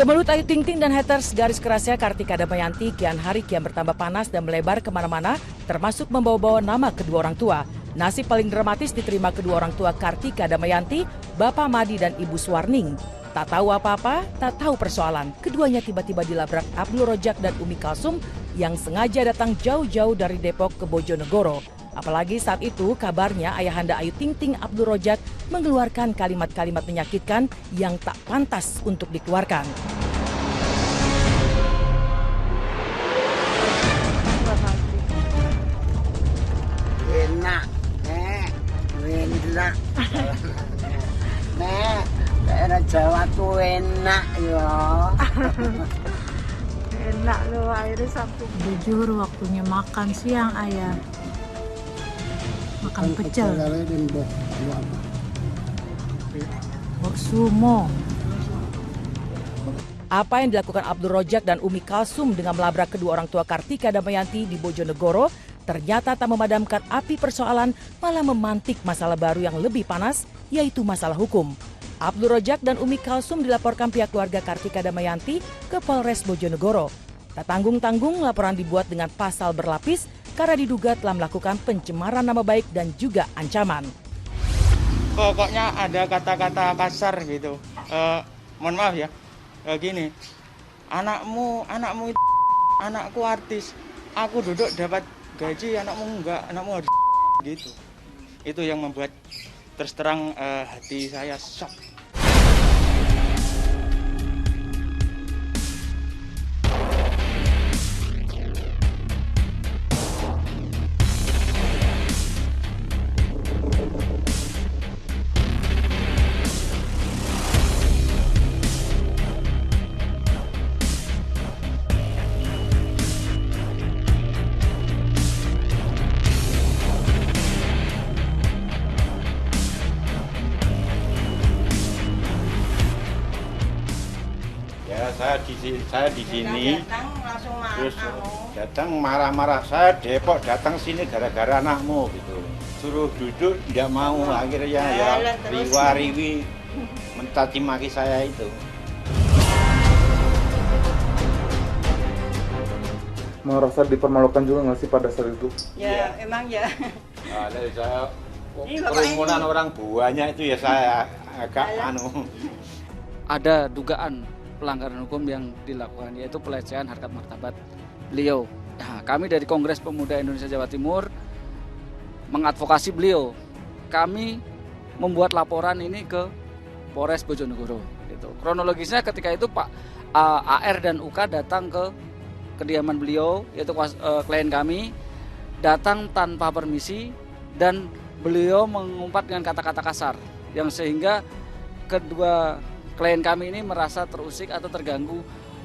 Gemelut Ayu Ting Ting dan haters garis kerasnya Kartika Damayanti kian hari kian bertambah panas dan melebar kemana-mana, termasuk membawa-bawa nama kedua orang tua. Nasib paling dramatis diterima kedua orang tua Kartika Damayanti, Bapak Madi dan Ibu Suwarning. Tak tahu apa-apa, tak tahu persoalan. Keduanya tiba-tiba dilabrak Abdul Rojak dan Umi Kalsum yang sengaja datang jauh-jauh dari Depok ke Bojonegoro. Apalagi saat itu kabarnya ayahanda Ayu Ting Ting, Abdul Rojak, mengeluarkan kalimat-kalimat menyakitkan yang tak pantas untuk dikeluarkan. Enak, enak, daerah Jawa tuh enak ya. Enak loh, akhirnya sampai jujur waktunya makan siang ayah. Makan pecel. Bok sumo. Apa yang dilakukan Abdul Rojak dan Umi Kalsum dengan melabrak kedua orang tua Kartika Damayanti di Bojonegoro ternyata tak memadamkan api persoalan, malah memantik masalah baru yang lebih panas, yaitu masalah hukum. Abdul Rojak dan Umi Kalsum dilaporkan pihak keluarga Kartika Damayanti ke Polres Bojonegoro. Tak tanggung-tanggung, laporan dibuat dengan pasal berlapis karena diduga telah melakukan pencemaran nama baik dan juga ancaman. Pokoknya ada kata-kata kasar gitu. Mohon maaf ya, gini, anakmu itu, anakku artis, aku duduk dapat gaji, anakmu enggak, anakmu harus gitu. Itu yang membuat terus terang hati saya shock. Saya di sini terus datang marah-marah, saya Depok datang sini gara-gara anakmu gitu, suruh duduk tidak mau, akhirnya ya riwa-riwi mencaci maki saya itu. Merasa dipermalukan juga nggak sih pada saat itu? Ya, emang ya. Nah, dari saya kerumunan orang banyak itu ya saya agak Ada dugaan pelanggaran hukum yang dilakukan, yaitu pelecehan harkat martabat beliau. Nah, kami dari Kongres Pemuda Indonesia Jawa Timur mengadvokasi beliau. Kami membuat laporan ini ke Polres Bojonegoro. Gitu. Kronologisnya ketika itu Pak AR dan UK datang ke kediaman beliau, yaitu klien kami, datang tanpa permisi dan beliau mengumpat dengan kata-kata kasar, yang sehingga kedua klien kami ini merasa terusik atau terganggu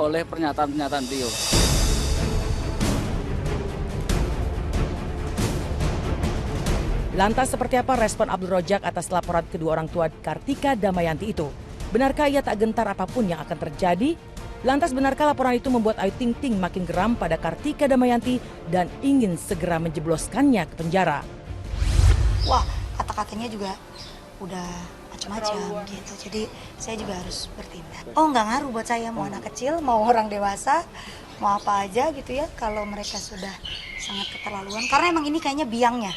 oleh pernyataan-pernyataan beliau. Lantas seperti apa respon Abdul Rojak atas laporan kedua orang tua Kartika Damayanti itu? Benarkah ia tak gentar apapun yang akan terjadi? Lantas benarkah laporan itu membuat Ayu Ting Ting makin geram pada Kartika Damayanti dan ingin segera menjebloskannya ke penjara? Wah, kata-katanya juga udah macam-macam gitu. Jadi saya juga harus bertindak. Oh, nggak ngaruh buat saya, mau anak kecil, mau orang dewasa, mau apa aja gitu ya. Kalau mereka sudah sangat keterlaluan, karena emang ini kayaknya biangnya,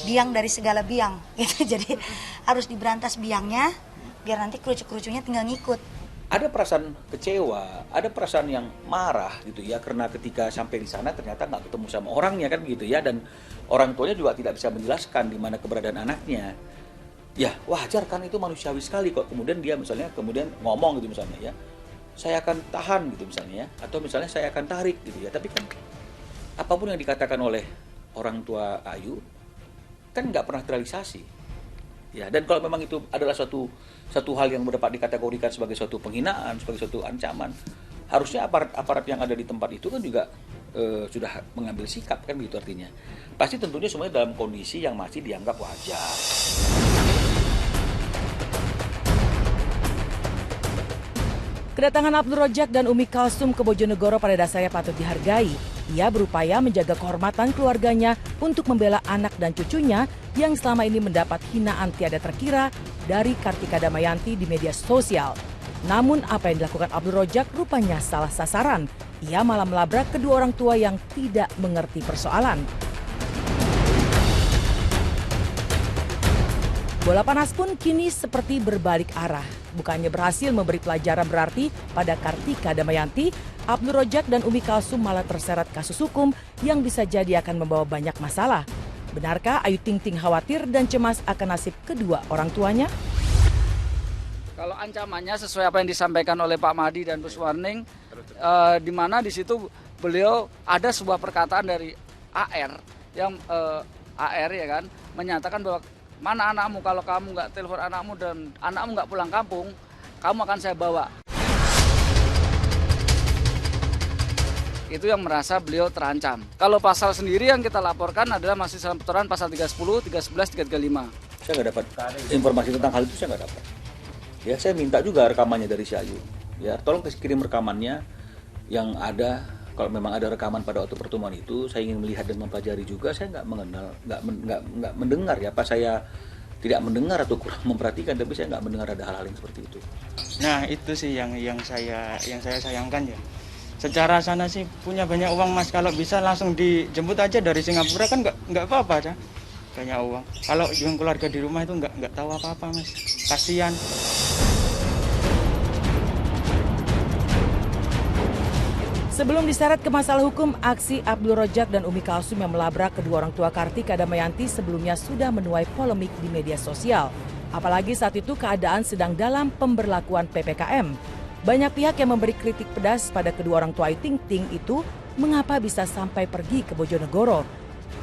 biang dari segala biang gitu. Jadi harus diberantas biangnya, biar nanti kerucu-kerucunya tinggal ngikut. Ada perasaan kecewa, ada perasaan yang marah gitu ya, karena ketika sampai di sana ternyata nggak ketemu sama orangnya kan gitu ya, dan orang tuanya juga tidak bisa menjelaskan di mana keberadaan anaknya. Ya wajar kan, itu manusiawi sekali kok. Kemudian dia misalnya ngomong gitu misalnya ya, saya akan tahan gitu misalnya ya, atau misalnya saya akan tarik gitu ya. Tapi kan apapun yang dikatakan oleh orang tua Ayu kan nggak pernah terrealisasi. Ya, dan kalau memang itu adalah satu hal yang dapat dikategorikan sebagai suatu penghinaan, sebagai suatu ancaman, harusnya aparat yang ada di tempat itu kan juga sudah mengambil sikap kan begitu artinya. Pasti tentunya semuanya dalam kondisi yang masih dianggap wajar. Kedatangan Abdul Rojak dan Umi Kalsum ke Bojonegoro pada dasarnya patut dihargai. Ia berupaya menjaga kehormatan keluarganya untuk membela anak dan cucunya yang selama ini mendapat hinaan tiada terkira dari Kartika Damayanti di media sosial. Namun apa yang dilakukan Abdul Rojak rupanya salah sasaran. Ia malah melabrak kedua orang tua yang tidak mengerti persoalan. Bola panas pun kini seperti berbalik arah. Bukannya berhasil memberi pelajaran berarti pada Kartika Damayanti, Abdul Rojak dan Umi Kalsum malah terseret kasus hukum yang bisa jadi akan membawa banyak masalah. Benarkah Ayu Ting Ting khawatir dan cemas akan nasib kedua orang tuanya? Kalau ancamannya sesuai apa yang disampaikan oleh Pak Mahdi dan Bus Warning, di mana di situ beliau ada sebuah perkataan dari AR yang AR ya kan menyatakan bahwa mana anakmu, kalau kamu nggak telepon anakmu dan anakmu nggak pulang kampung, kamu akan saya bawa. Itu yang merasa beliau terancam. Kalau pasal sendiri yang kita laporkan adalah masih dalam putaran pasal 310, 311, 335. Saya nggak dapat informasi tentang hal itu, saya nggak dapat. Ya, saya minta juga rekamannya dari si Ayu. Ya, tolong kirim rekamannya yang ada. Kalau memang ada rekaman pada waktu pertemuan itu, saya ingin melihat dan mempelajari juga. Saya nggak mengenal, nggak mendengar ya. Apa saya tidak mendengar atau kurang memperhatikan? Tapi saya nggak mendengar ada hal-hal yang seperti itu. Nah itu sih yang saya sayangkan ya. Secara sana sih punya banyak uang Mas. Kalau bisa langsung dijemput aja dari Singapura kan nggak apa-apa aja. Banyak uang. Kalau yang keluarga di rumah itu nggak tahu apa-apa Mas. Kasihan. Sebelum diseret ke masalah hukum, aksi Abdul Rojak dan Umi Kalsum yang melabrak kedua orang tua Kartika Damayanti sebelumnya sudah menuai polemik di media sosial. Apalagi saat itu keadaan sedang dalam pemberlakuan PPKM. Banyak pihak yang memberi kritik pedas pada kedua orang tua Ayu Ting Ting itu mengapa bisa sampai pergi ke Bojonegoro.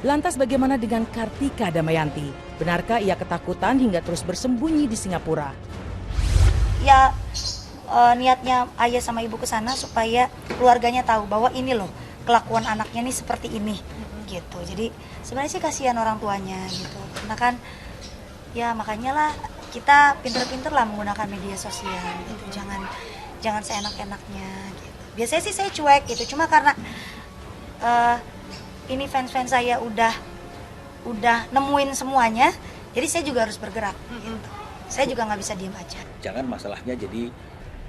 Lantas bagaimana dengan Kartika Damayanti? Benarkah ia ketakutan hingga terus bersembunyi di Singapura? Ya, niatnya ayah sama ibu ke sana supaya keluarganya tahu bahwa ini loh kelakuan anaknya nih seperti ini gitu. Jadi sebenarnya sih kasihan orang tuanya gitu. Karena kan ya makanya lah kita pinter-pinter lah menggunakan media sosial gitu. Jangan seenak-enaknya gitu. Biasanya sih saya cuek gitu. Cuma karena ini fans-fans saya udah nemuin semuanya, jadi saya juga harus bergerak gitu. Saya juga nggak bisa diam aja. Jangan masalahnya jadi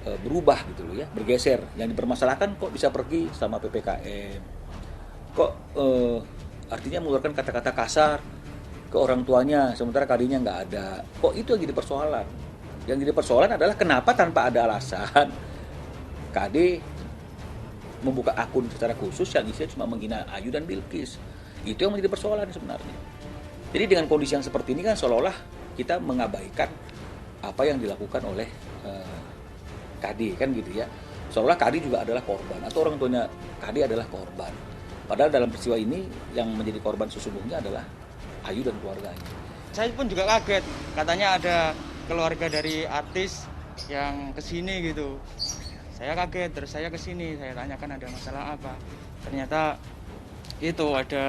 berubah gitu loh ya, bergeser. Yang dipermasalahkan kok bisa pergi sama PPKM, kok artinya mengeluarkan kata-kata kasar ke orang tuanya sementara kadinya nggak ada. Kok itu yang jadi persoalan? Yang jadi persoalan adalah kenapa tanpa ada alasan KD membuka akun secara khusus yang isinya cuma menghina Ayu dan Bilkis. Itu yang menjadi persoalan sebenarnya. Jadi dengan kondisi yang seperti ini kan seolah-olah kita mengabaikan apa yang dilakukan oleh KD kan gitu ya. Seolah KD juga adalah korban atau orang tuanya KD adalah korban. Padahal dalam peristiwa ini yang menjadi korban sesungguhnya adalah Ayu dan keluarganya. Saya pun juga kaget, katanya ada keluarga dari artis yang kesini gitu. Saya kaget, terus saya kesini, saya tanyakan ada masalah apa. Ternyata itu ada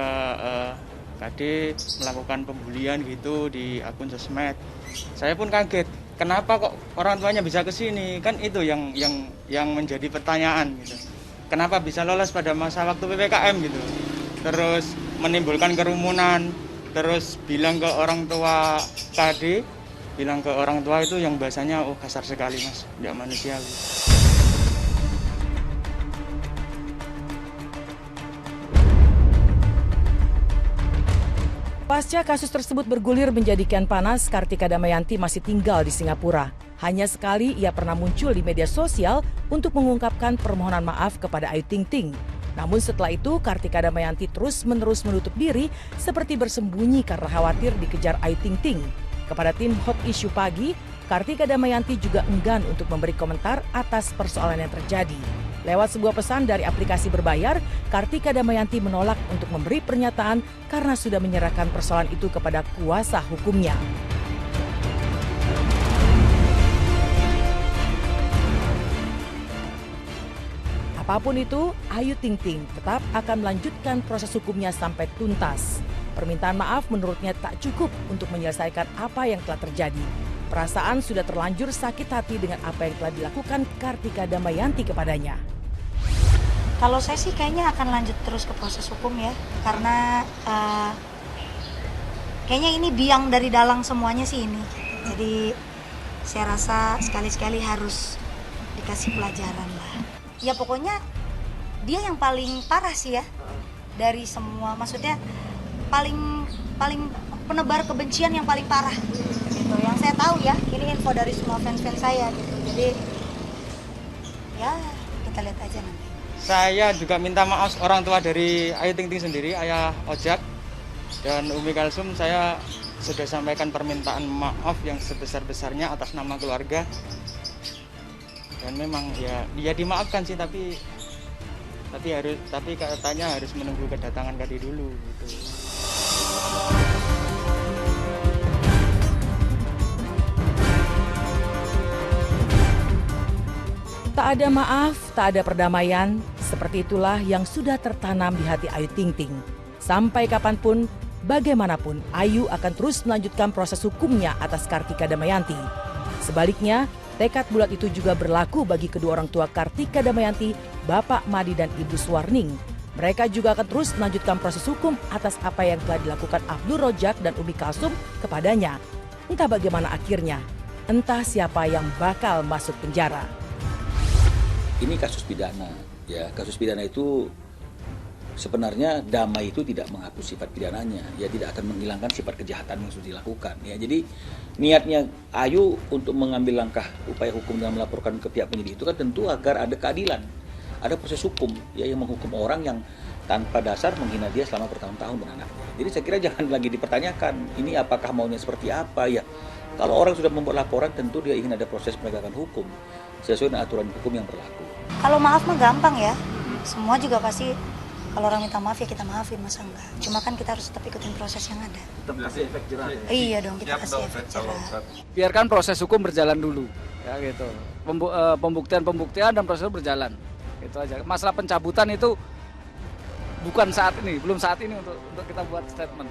KD melakukan pembulian gitu di akun sosmed. Saya pun kaget. Kenapa kok orang tuanya bisa ke sini? Kan itu yang menjadi pertanyaan gitu. Kenapa bisa lolos pada masa waktu PPKM gitu. Terus menimbulkan kerumunan, terus bilang ke orang tua KD, bilang ke orang tua itu yang bahasanya kasar sekali Mas, tidak manusiawi. Pasca kasus tersebut bergulir menjadi kian panas, Kartika Damayanti masih tinggal di Singapura. Hanya sekali ia pernah muncul di media sosial untuk mengungkapkan permohonan maaf kepada Ayu Ting Ting. Namun setelah itu, Kartika Damayanti terus-menerus menutup diri seperti bersembunyi karena khawatir dikejar Ayu Ting Ting. Kepada tim Hot Issue Pagi, Kartika Damayanti juga enggan untuk memberi komentar atas persoalan yang terjadi. Lewat sebuah pesan dari aplikasi berbayar, Kartika Damayanti menolak untuk memberi pernyataan karena sudah menyerahkan persoalan itu kepada kuasa hukumnya. Apapun itu, Ayu Ting Ting tetap akan melanjutkan proses hukumnya sampai tuntas. Permintaan maaf menurutnya tak cukup untuk menyelesaikan apa yang telah terjadi. Perasaan sudah terlanjur sakit hati dengan apa yang telah dilakukan Kartika Damayanti kepadanya. Kalau saya sih kayaknya akan lanjut terus ke proses hukum ya, karena kayaknya ini biang dari dalang semuanya sih ini. Jadi saya rasa sekali-sekali harus dikasih pelajaran lah. Ya pokoknya dia yang paling parah sih ya dari semua, maksudnya paling penebar kebencian yang paling parah gitu. Yang saya tahu ya, ini info dari semua fans-fans saya gitu. Jadi ya kita lihat aja nanti. Saya juga minta maaf orang tua dari Ayu Ting Ting sendiri, ayah Ojak dan Umi Kalsum. Saya sudah sampaikan permintaan maaf yang sebesar-besarnya atas nama keluarga. Dan memang ya dimaafkan sih, tapi katanya harus menunggu kedatangan Kadi dulu gitu. Tak ada maaf, tak ada perdamaian, seperti itulah yang sudah tertanam di hati Ayu Ting Ting. Sampai kapanpun, bagaimanapun, Ayu akan terus melanjutkan proses hukumnya atas Kartika Damayanti. Sebaliknya, tekad bulat itu juga berlaku bagi kedua orang tua Kartika Damayanti, Bapak Madi dan Ibu Suwarning. Mereka juga akan terus melanjutkan proses hukum atas apa yang telah dilakukan Abdul Rojak dan Umi Kalsum kepadanya. Entah bagaimana akhirnya, entah siapa yang bakal masuk penjara. Ini kasus pidana, ya kasus pidana itu sebenarnya damai itu tidak menghapus sifat pidananya, ya tidak akan menghilangkan sifat kejahatan yang sudah dilakukan. Ya jadi niatnya Ayu untuk mengambil langkah upaya hukum dan melaporkan ke pihak penyidik itu kan tentu agar ada keadilan, ada proses hukum ya yang menghukum orang yang tanpa dasar menghina dia selama bertahun-tahun dan anaknya. Jadi saya kira jangan lagi dipertanyakan ini apakah maunya seperti apa ya. Kalau orang sudah membuat laporan tentu dia ingin ada proses penegakan hukum sesuai dengan aturan hukum yang berlaku. Kalau maaf mah gampang ya, semua juga pasti kalau orang minta maaf ya kita maafin, masa enggak. Cuma kan kita harus tetap ikutin proses yang ada. Tetap kasih efek jerah. Iya dong, kita kasih efek jerah. Biarkan proses hukum berjalan dulu, ya gitu. Pembuktian dan proses berjalan, itu aja. Masalah pencabutan itu bukan saat ini, belum saat ini untuk kita buat statement.